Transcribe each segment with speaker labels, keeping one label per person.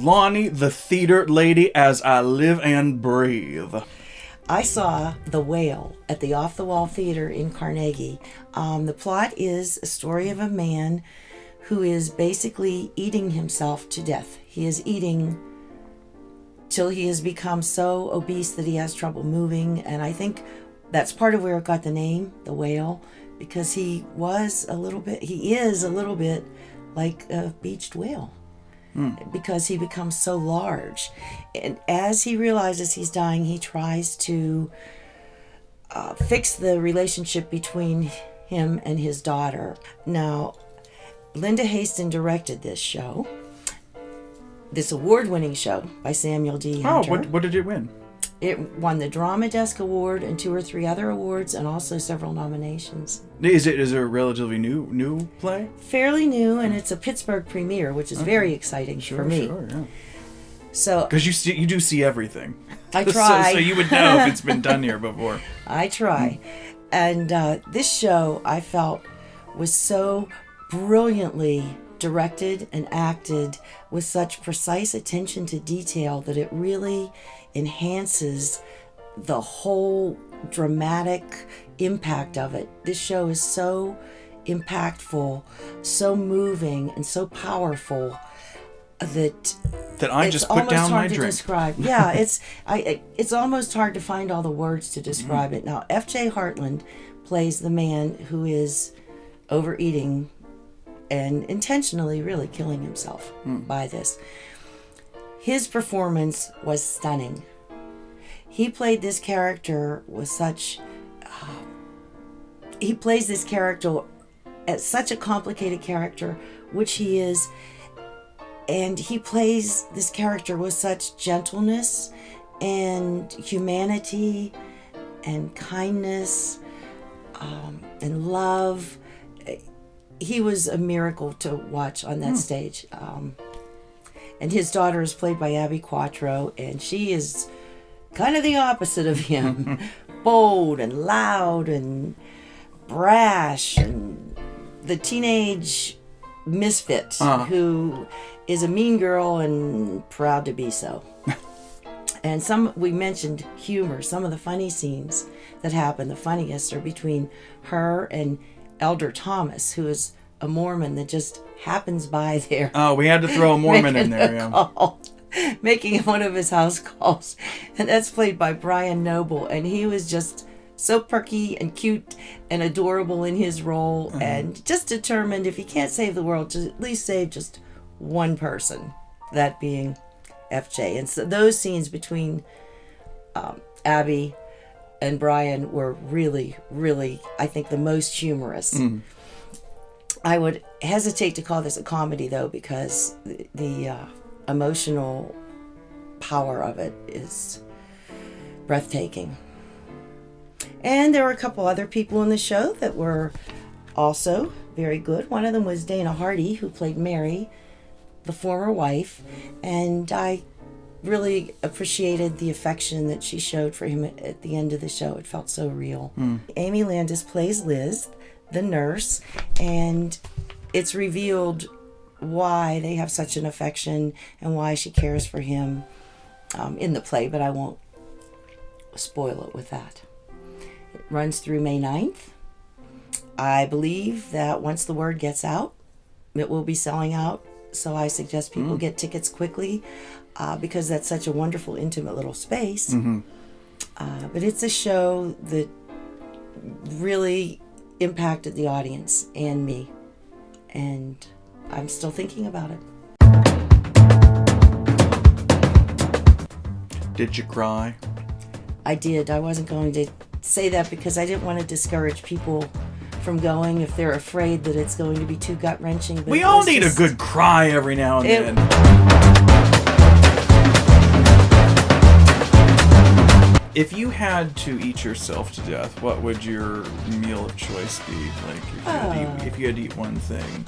Speaker 1: Lonnie, the theater lady, as I live and breathe.
Speaker 2: I saw The Whale at the Off the Wall Theater in Carnegie. The plot is a story of a man who is basically eating himself to death. He is eating till he has become so obese that he has trouble moving. And I think that's part of where it got the name, The Whale, because he is a little bit like a beached whale. Because he becomes so large. And as he realizes he's dying, he tries to fix the relationship between him and his daughter. Now, Linda Haston directed this show, this award-winning show by Samuel D. Hunter.
Speaker 1: Oh, what did it win?
Speaker 2: It won the Drama Desk Award and 2 or 3 other awards, and also several nominations.
Speaker 1: Is it a relatively new play?
Speaker 2: Fairly new, and it's a Pittsburgh premiere, which is very exciting for me.
Speaker 1: Sure, yeah.
Speaker 2: So,
Speaker 1: because you do see everything.
Speaker 2: I try.
Speaker 1: so you would know if it's been done here before.
Speaker 2: I try. And this show, I felt, was so brilliantly directed and acted with such precise attention to detail that it really enhances the whole dramatic impact of it. This show is so impactful, so moving, and so powerful that
Speaker 1: I just put down my drink.
Speaker 2: Describe. Yeah, it's almost hard to find all the words to describe it. Now, F.J. Hartland plays the man who is overeating and intentionally really killing himself by this. His performance was stunning. He played this character with such... he plays this character as such a complicated character, which he is, and he plays this character with such gentleness and humanity and kindness and love. He was a miracle to watch on that stage. And his daughter is played by Abby Quattro, and she is kind of the opposite of him. Bold and loud and brash and the teenage misfit who is a mean girl and proud to be so. And we mentioned humor. Some of the funny scenes that happen, the funniest, are between her and Elder Thomas, who is a Mormon that just happens by there.
Speaker 1: Oh, we had to throw a Mormon in there, yeah.
Speaker 2: Making one of his house calls. And that's played by Brian Noble. And he was just so perky and cute and adorable in his role, and just determined, if he can't save the world, to at least save just one person, that being FJ. And so those scenes between Abby and Brian were really, really, I think, the most humorous. I would hesitate to call this a comedy, though, because the emotional power of it is breathtaking. And there were a couple other people in the show that were also very good. One of them was Dana Hardy, who played Mary, the former wife, and I really appreciated the affection that she showed for him at the end of the show. It felt so real. Amy Landis plays Liz, the nurse, and it's revealed why they have such an affection and why she cares for him in the play, but I won't spoil it with that. It runs through May 9th. I believe that once the word gets out, it will be selling out, so I suggest people get tickets quickly because that's such a wonderful, intimate little space. But it's a show that really impacted the audience and me, and I'm still thinking about it.
Speaker 1: Did you cry?
Speaker 2: I did. I wasn't going to say that because I didn't want to discourage people from going if they're afraid that it's going to be too gut-wrenching.
Speaker 1: We all need a good cry every now and then. If you had to eat yourself to death, what would your meal of choice be? Like, if you had to eat one thing.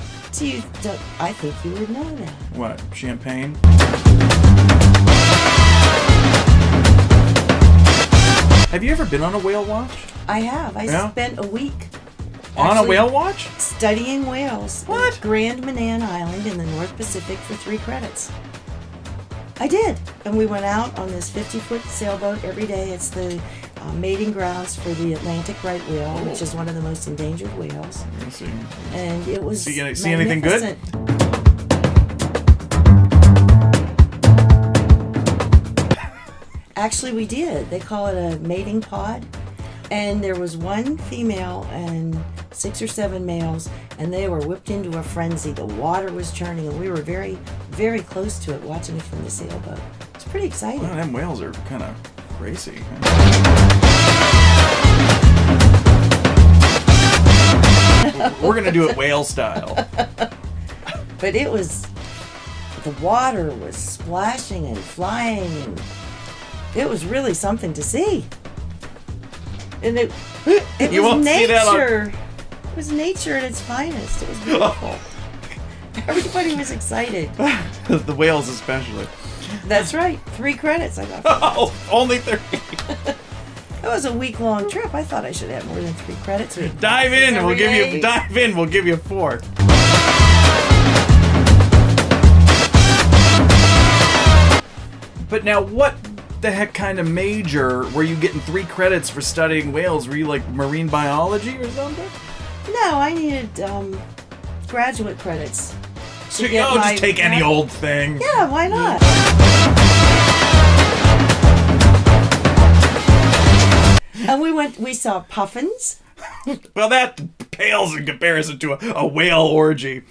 Speaker 2: I think you would know that.
Speaker 1: What? Champagne? Have you ever been on a whale watch?
Speaker 2: I have. I spent a week
Speaker 1: on a whale watch?
Speaker 2: Studying whales.
Speaker 1: What?
Speaker 2: Grand Manan Island in the North Pacific for 3 credits. I did. And we went out on this 50-foot sailboat every day. It's the mating grounds for the Atlantic right whale, which is one of the most endangered whales.
Speaker 1: Let's see.
Speaker 2: And it was
Speaker 1: See anything good?
Speaker 2: magnificent. Actually, we did. They call it a mating pod. And there was one female and 6 or 7 males, and they were whipped into a frenzy. The water was churning, and we were very, very close to it, watching it from the sailboat. It's pretty exciting.
Speaker 1: Well, them whales are kind of racy. We're gonna do it whale style.
Speaker 2: But it was, the water was splashing and flying, and it was really something to see. And it
Speaker 1: You
Speaker 2: was
Speaker 1: won't see that on-
Speaker 2: nature. It was nature at its finest. It was beautiful. Everybody was excited.
Speaker 1: The whales especially.
Speaker 2: That's right. 3 credits I got.
Speaker 1: Oh, only 3.
Speaker 2: It was a week-long trip. I thought I should have more than 3 credits.
Speaker 1: Dive in, and we'll give you.
Speaker 2: Every day.
Speaker 1: Dive in, we'll give you 4. But now, what the heck kind of major were you getting 3 credits for studying whales? Were you like marine biology or something?
Speaker 2: No, I needed graduate credits.
Speaker 1: So,
Speaker 2: get
Speaker 1: oh,
Speaker 2: my-
Speaker 1: just take any old thing.
Speaker 2: Yeah, why not? And we saw puffins.
Speaker 1: Well, that pales in comparison to a whale orgy.